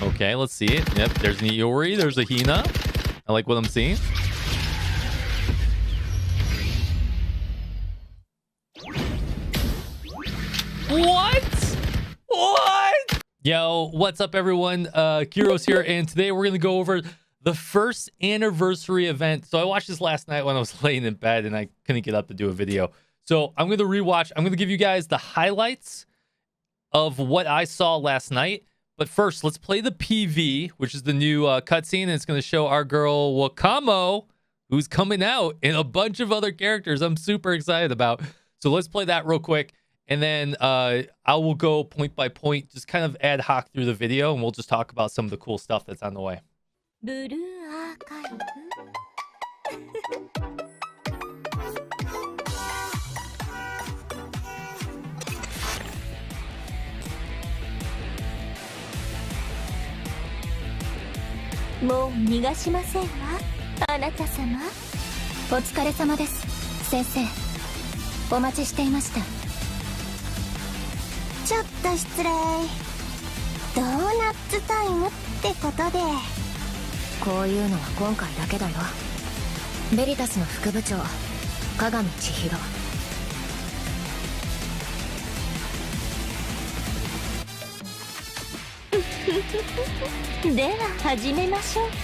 Okay, let's see it. Yep, there's an Iori. There's a Hina. I like what I'm seeing. What? Yo, what's up, everyone? Kyrios here, and today we're going to go over the first anniversary event. So I watched this last night when I was laying in bed, and I couldn't get up to do a video. So I'm going to rewatch. I'm going to give you guys the highlights of what I saw last night. But first, let's play the PV, which is the new cutscene, and it's going to show our girl WAKAMO, who's coming out, and a bunch of other characters I'm super excited about. So let's play that real quick, and then I will go point by point, just kind of ad hoc through the video, and we'll just talk about some of the cool stuff that's on the way. Blue archive. もう逃がしませんわ、あなた様。お疲れ様です、先生。お待ちしていました。ちょっと失礼。ドーナツタイムってことで。こういうのは今回だけだよ。ベリタスの副部長、加賀見千尋。では始めましょうか。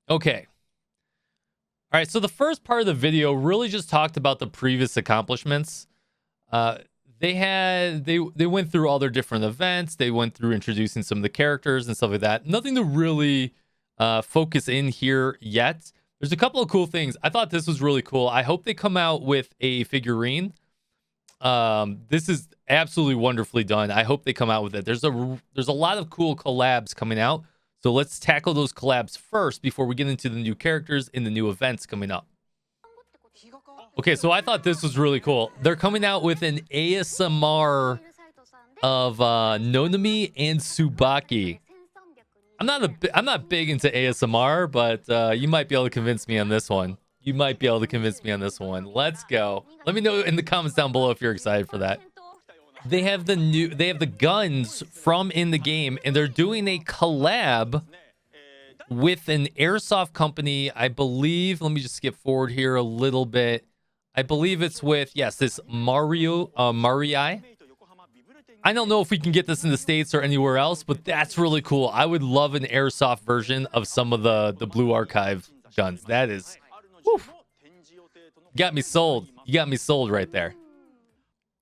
Okay. All right, so the first part of the video really just talked about the previous accomplishments. They went through all their different events. They went through introducing some of the characters and stuff like that. Nothing to really focus in here yet. There's a couple of cool things. I thought this was really cool. I hope they come out with a figurine. This is absolutely wonderfully done. I hope they come out with it. There's a lot of cool collabs coming out. So let's tackle those collabs first before we get into the new characters and the new events coming up. Okay, so I thought this was really cool. They're coming out with an ASMR of Nonami and Tsubaki. I'm not big into ASMR, but you might be able to convince me on this one. You might be able to convince me on this one. Let's go. Let me know in the comments down below if you're excited for that. They have the guns from in the game, and they're doing a collab with an airsoft company, I believe. Let me just skip forward here a little bit. I believe it's with, yes, this Marii. I don't know if we can get this in the States or anywhere else, but that's really cool. I would love an airsoft version of some of the Blue Archive guns. That is, whew, got me sold. You got me sold right there.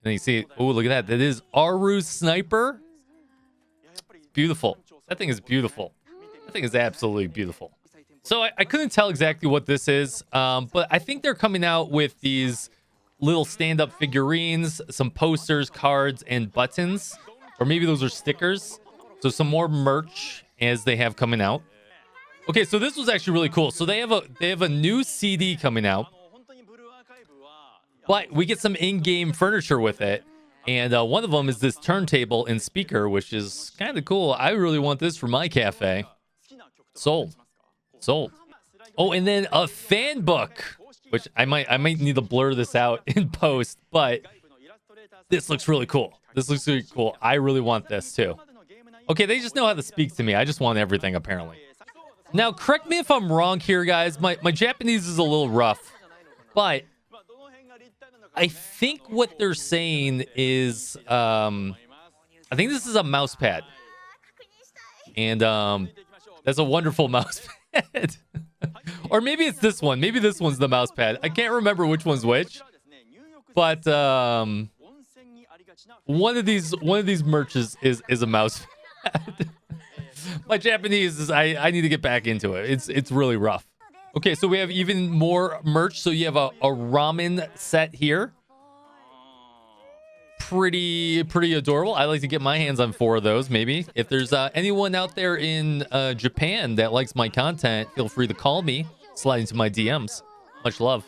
And you see, oh, look at that. That is Aru's sniper. It's beautiful. That thing is beautiful. That thing is absolutely beautiful. So I couldn't tell exactly what this is, but I think they're coming out with these little stand-up figurines, some posters, cards, and buttons, or maybe those are stickers. So some more merch as they have coming out. Okay, so this was actually really cool. So they have a new CD coming out, but we get some in-game furniture with it, and one of them is this turntable and speaker, which is kind of cool. I really want this for my cafe. Sold. Oh, and then a fan book, which I might need to blur this out in post, but this looks really cool. This looks really cool. I really want this too. Okay, they just know how to speak to me. I just want everything, apparently. Now, correct me if I'm wrong here, guys. My Japanese is a little rough, but I think what they're saying is, I think this is a mouse pad. And that's a wonderful mouse pad. Or maybe it's this one. Maybe this one's the mouse pad. I can't remember which one's which. But one of these merches is a mouse pad. My Japanese is I need to get back into it. It's really rough. Okay, so we have even more merch. So you have a ramen set here. Pretty adorable. I like to get my hands on 4 of those, maybe. If there's anyone out there in Japan that likes my content, feel free to call me. Slide into my DMs. Much love.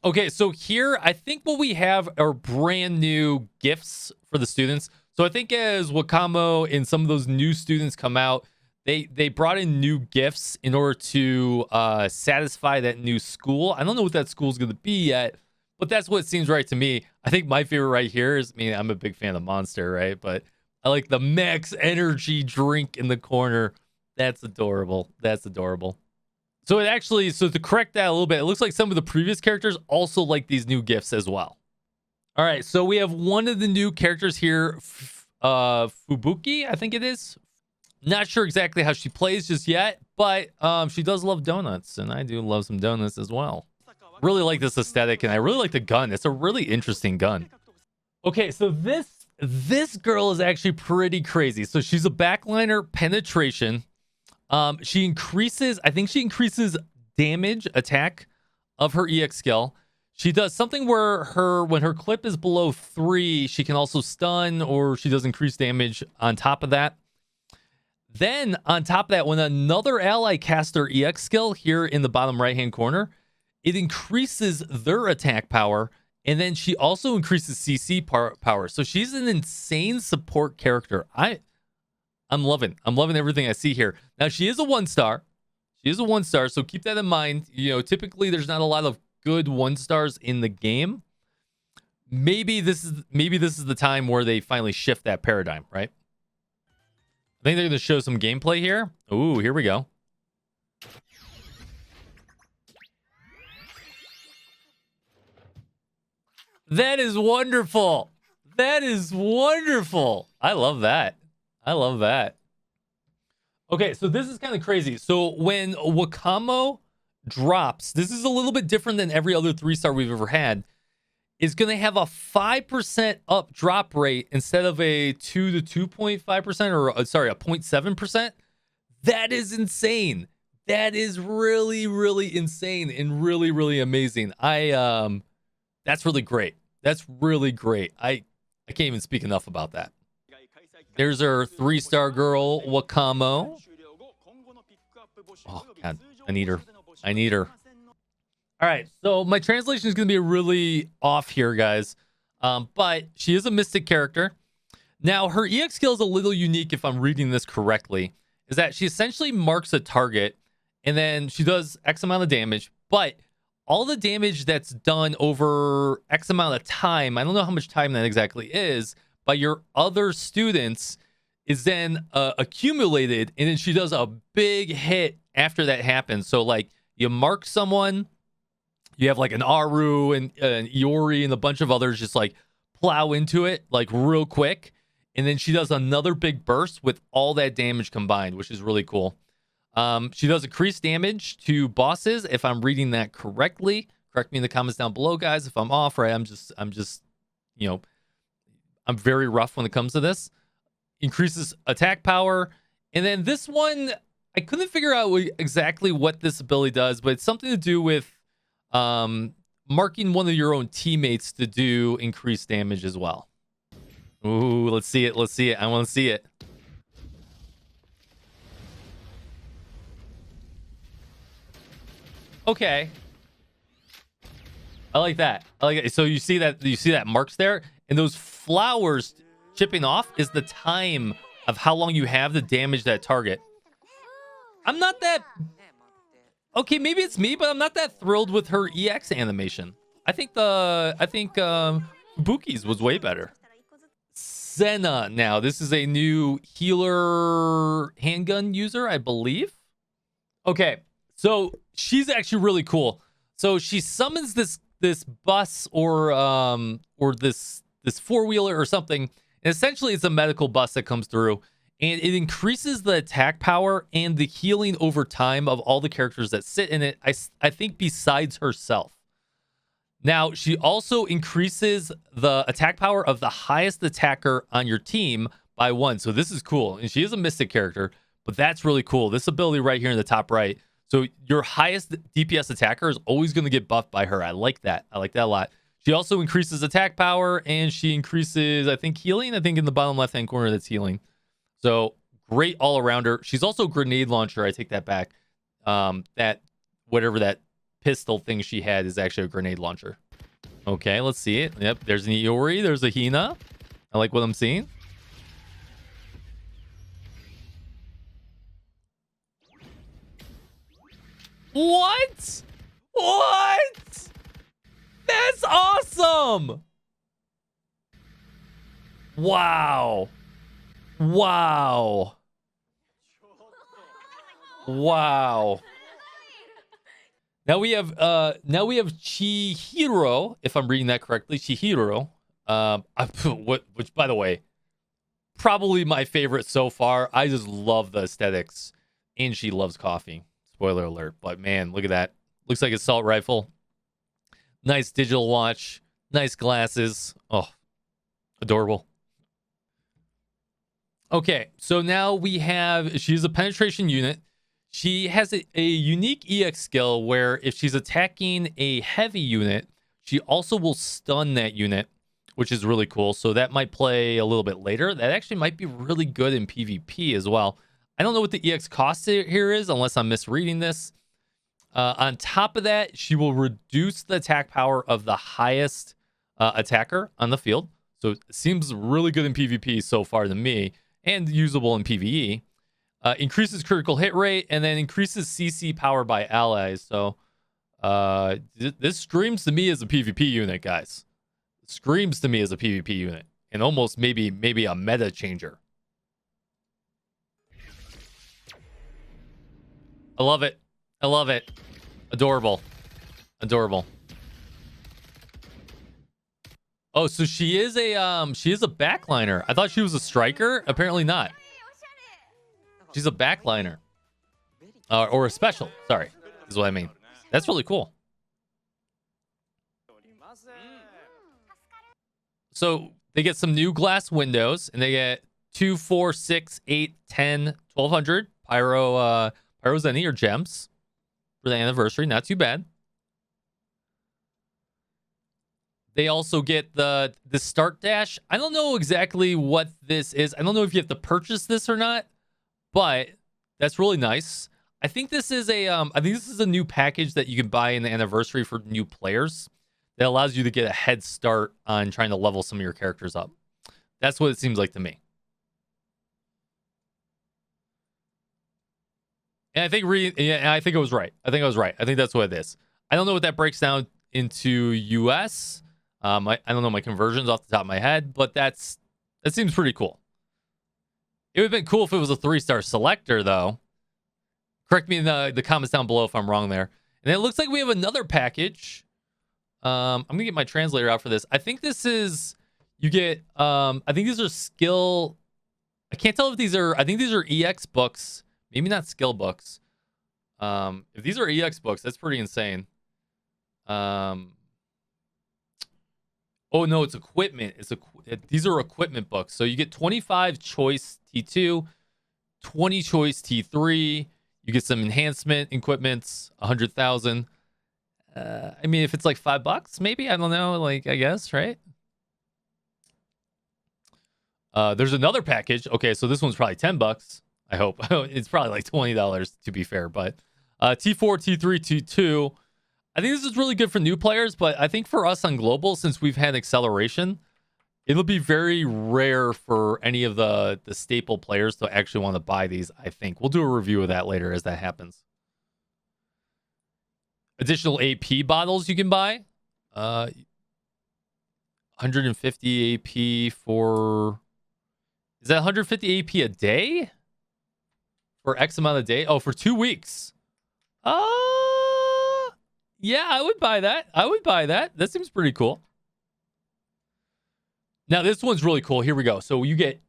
Okay, so here, I think what we have are brand new gifts for the students. So I think as WAKAMO and some of those new students come out, they brought in new gifts in order to satisfy that new school. I don't know what that school is going to be yet, but that's what seems right to me. I think my favorite right here is, I mean, I'm a big fan of Monster, right? But I like the max energy drink in the corner. That's adorable. That's adorable. So it actually, so to correct that a little bit, it looks like some of the previous characters also like these new gifts as well. All right, so we have one of the new characters here, Fubuki, I think it is. Not sure exactly how she plays just yet, but she does love donuts, and I do love some donuts as well. Really like this aesthetic, and I really like the gun. It's a really interesting gun. Okay, so this girl is actually pretty crazy. So she's a backliner penetration. She increases, I think she increases damage attack of her EX skill. She does something where when her clip is below 3, she can also stun, or she does increased damage on top of that. Then on top of that, when another ally casts their EX skill here in the bottom right hand corner, it increases their attack power, and then she also increases CC power. So she's an insane support character. I'm loving everything I see here. Now she is a 1-star. She is a 1-star, so keep that in mind. You know, typically there's not a lot of good 1-stars in the game. Maybe this is the time where they finally shift that paradigm, right? I think they're going to show some gameplay here. Ooh, here we go. That is wonderful. That is wonderful. I love that. I love that. Okay, so this is kind of crazy. So when WAKAMO drops, this is a little bit different than every other 3-star we've ever had. It's going to have a 5% up drop rate instead of a 2 to 2.5%, or sorry, a 0.7%. That is insane. That is really, really insane and really, really amazing. That's really great. That's really great. I can't even speak enough about that. There's our 3-star girl, WAKAMO. Oh, God. I need her. I need her. All right. So my translation is going to be really off here, guys. But she is a mystic character. Now, her EX skill is a little unique, if I'm reading this correctly, is that she essentially marks a target, and then she does X amount of damage. But all the damage that's done over X amount of time, I don't know how much time that exactly is, by your other students is then accumulated, and then she does a big hit after that happens. So like you mark someone, you have like an Aru and an Iori and a bunch of others just like plow into it like real quick, and then she does another big burst with all that damage combined, which is really cool. She does increased damage to bosses, if I'm reading that correctly. Correct me in the comments down below, guys, if I'm off. Right, I'm just you know, I'm very rough when it comes to this. Increases attack power. And then this one, I couldn't figure out exactly what this ability does, but it's something to do with marking one of your own teammates to do increased damage as well. Ooh, let's see it. Let's see it. I want to see it. Okay. I like that. I like it. So you see that marks there, and those flowers chipping off is the time of how long you have to damage that target. I'm not that... Okay, maybe it's me, but I'm not that thrilled with her EX animation. I think Fubuki's was way better. Senna now. This is a new healer handgun user, I believe. Okay, so she's actually really cool. So she summons this bus or this 4-wheeler or something. And essentially, it's a medical bus that comes through, and it increases the attack power and the healing over time of all the characters that sit in it, I think, besides herself. Now, she also increases the attack power of the highest attacker on your team by 1. So this is cool. And she is a mystic character, but that's really cool. This ability right here in the top right. So your highest DPS attacker is always going to get buffed by her. I like that. I like that a lot. She also increases attack power, and she increases, I think, healing. I think in the bottom left-hand corner, that's healing. So great all-arounder. She's also a grenade launcher. I take that back. That whatever that pistol thing she had is actually a grenade launcher. Okay, let's see it. Yep, there's an Iori. There's a Hina. I like what I'm seeing. What? What? That's awesome. awesome. Wow. Wow. Wow. Now we have Chihiro, if I'm reading that correctly. Chihiro. Which by the way, probably my favorite so far. I just love the aesthetics. And she loves coffee. Spoiler alert. But man, look at that. Looks like a assault rifle. Nice digital watch. Nice glasses. Oh, adorable. Okay, so now she's a penetration unit. She has a unique EX skill where if she's attacking a heavy unit, she also will stun that unit, which is really cool. So that might play a little bit later. That actually might be really good in PvP as well. I don't know what the EX cost here is, unless I'm misreading this. On top of that, she will reduce the attack power of the highest attacker on the field. So it seems really good in PvP so far to me, and usable in PvE. Increases critical hit rate, and then increases CC power by allies. So this screams to me as a PvP unit, guys. Screams to me as a PvP unit, and almost maybe a meta changer. I love it. I love it. Adorable. Adorable. Oh, so she is a backliner. I thought she was a striker. Apparently not. She's a backliner. Or a special. Sorry. Is what I mean. That's really cool. So they get some new glass windows, and they get 2, 4, 6, 8, 10, 1200 pyro zenny or gems for the anniversary. Not too bad. They also get the start dash. I don't know exactly what this is. I don't know if you have to purchase this or not, but that's really nice. I think this is a new package that you can buy in the anniversary for new players that allows you to get a head start on trying to level some of your characters up. That's what it seems like to me. And I think I think I was right. I think that's what it is. I don't know what that breaks down into US. I don't know my conversions off the top of my head, but that seems pretty cool. It would have been cool if it was a 3-star selector, though. Correct me in the comments down below if I'm wrong there. And it looks like we have another package. I'm gonna get my translator out for this. I think this is you get. I think these are skill. I can't tell if these are. I think these are EX books. Maybe not skill books. If these are EX books, that's pretty insane. Oh no, it's equipment. These are equipment books. So you get 25 choice T2, 20 choice T3. You get some enhancement equipments, 100,000. I mean, if it's like $5, maybe, I don't know. Like, I guess, right? There's another package. Okay, so this one's probably $10. I hope it's probably like $20 to be fair. But T4, T3, T2. I think this is really good for new players, but I think for us on global, since we've had acceleration, it'll be very rare for any of the staple players to actually want to buy these, I think. We'll do a review of that later as that happens. Additional AP bottles you can buy. 150 AP for... Is that 150 AP a day? For X amount of day? Oh, for 2 weeks. Yeah, I would buy that. That seems pretty cool. Now, this one's really cool. Here we go. So you get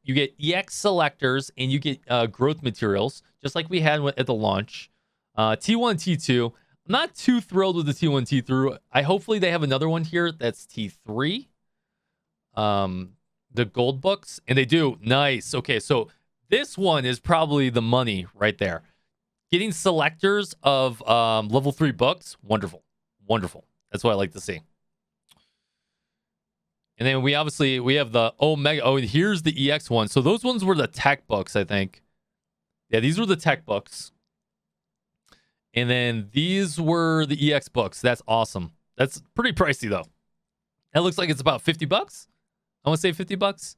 EX selectors and you get growth materials, just like we had at the launch. T1, T2. I'm not too thrilled with the T1, T3. Hopefully they have another one here that's T3. The gold books. And they do. Nice. Okay, so this one is probably the money right there. Getting selectors of level 3 books. Wonderful. That's what I like to see. And then we have the Omega. Oh, and here's the EX one. So those ones were the tech books, I think. Yeah, these were the tech books. And then these were the EX books. That's awesome. That's pretty pricey, though. That looks like it's about $50. I want to say $50.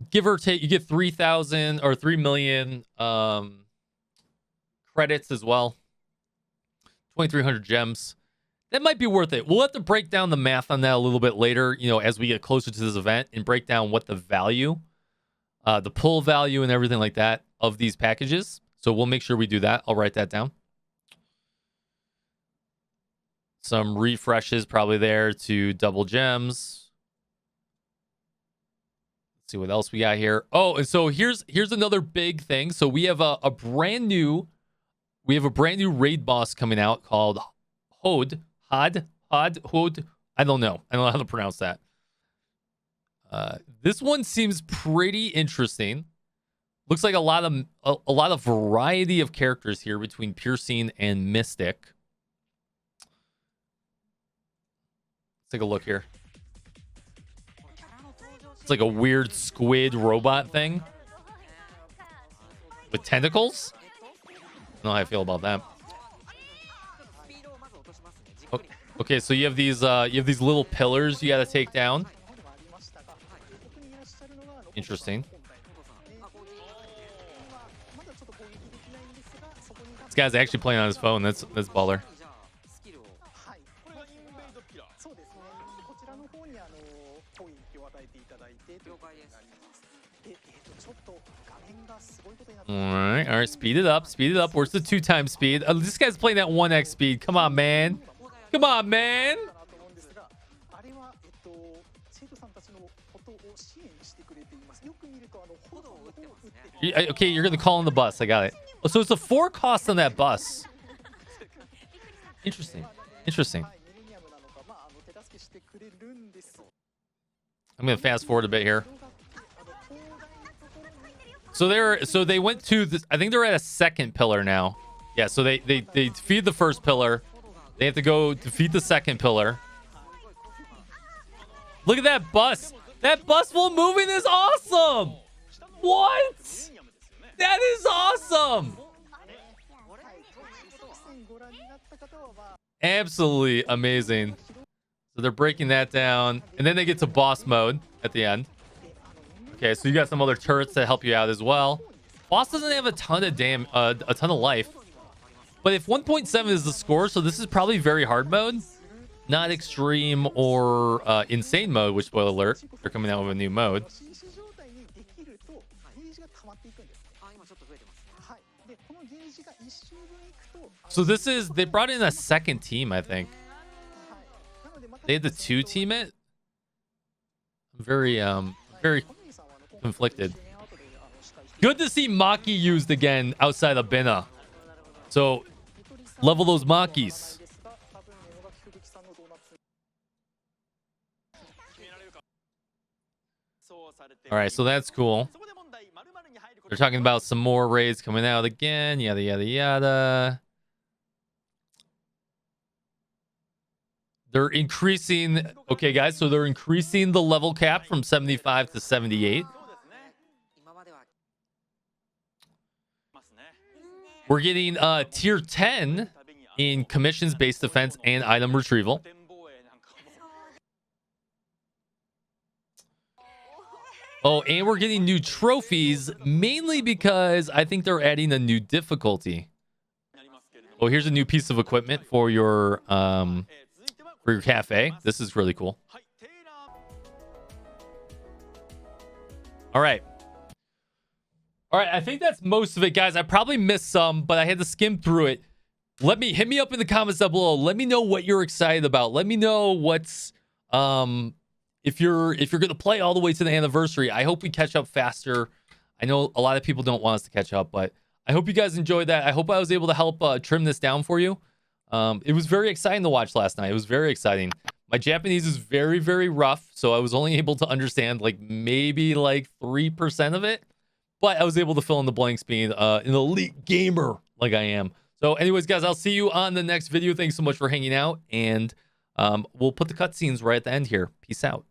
Give or take, you get 3,000 or 3 million credits as well. 2,300 gems. That might be worth it. We'll have to break down the math on that a little bit later, you know, as we get closer to this event and break down what the value, the pull value and everything like that of these packages. So we'll make sure we do that. I'll write that down. Some refreshes probably there to double gems. Let's see what else we got here. Oh, and so here's another big thing. So we have a brand new raid boss coming out called Hod. I don't know how to pronounce that. This one seems pretty interesting. Looks like a lot of variety of characters here between Piercing and Mystic. Let's take a look here. It's like a weird squid robot thing with tentacles. I don't know how I feel about that. Okay, so you have these little pillars you got to take down. Interesting. This guy's actually playing on his phone. That's baller. All right, speed it up. Where's the 2x speed? This guy's playing at 1x speed. Come on, man. Okay, you're gonna call on the bus. I got it. Oh, so it's a 4 cost on that bus. Interesting. I'm gonna fast forward a bit here. So they went to this. I think they're at a second pillar now. Yeah. So they defeat the first pillar. They have to go defeat the second pillar. Look at that bus. That bus while moving is awesome. What? That is awesome. Absolutely amazing. So they're breaking that down, and then they get to boss mode at the end. Okay, so you got some other turrets that help you out as well. Boss doesn't have a ton of life, but if 1.7 is the score, so this is probably very hard mode, not extreme or insane mode. Which, spoiler alert, they're coming out with a new mode. So they brought in a second team, I think. They had the 2 team it. I'm very conflicted. Good to see Maki used again outside of Bina. So level those Makis. All right, so that's cool. They're talking about some more raids coming out again. Yada yada yada. They're increasing. Okay, guys, so they're increasing the level cap from 75 to 78. We're getting tier 10 in commissions, base defense, and item retrieval. Oh, and we're getting new trophies, mainly because I think they're adding a new difficulty. Oh, here's a new piece of equipment for your cafe. This is really cool. All right. I think that's most of it, guys. I probably missed some, but I had to skim through it. Hit me up in the comments down below. Let me know what you're excited about. Let me know what's if you're gonna play all the way to the anniversary. I hope we catch up faster. I know a lot of people don't want us to catch up, but I hope you guys enjoyed that. I hope I was able to help trim this down for you. It was very exciting to watch last night. It was very exciting. My Japanese is very, very rough, so I was only able to understand like maybe like 3% of it, but I was able to fill in the blanks being an elite gamer like I am. So anyways, guys, I'll see you on the next video. Thanks so much for hanging out, and we'll put the cutscenes right at the end here. Peace out.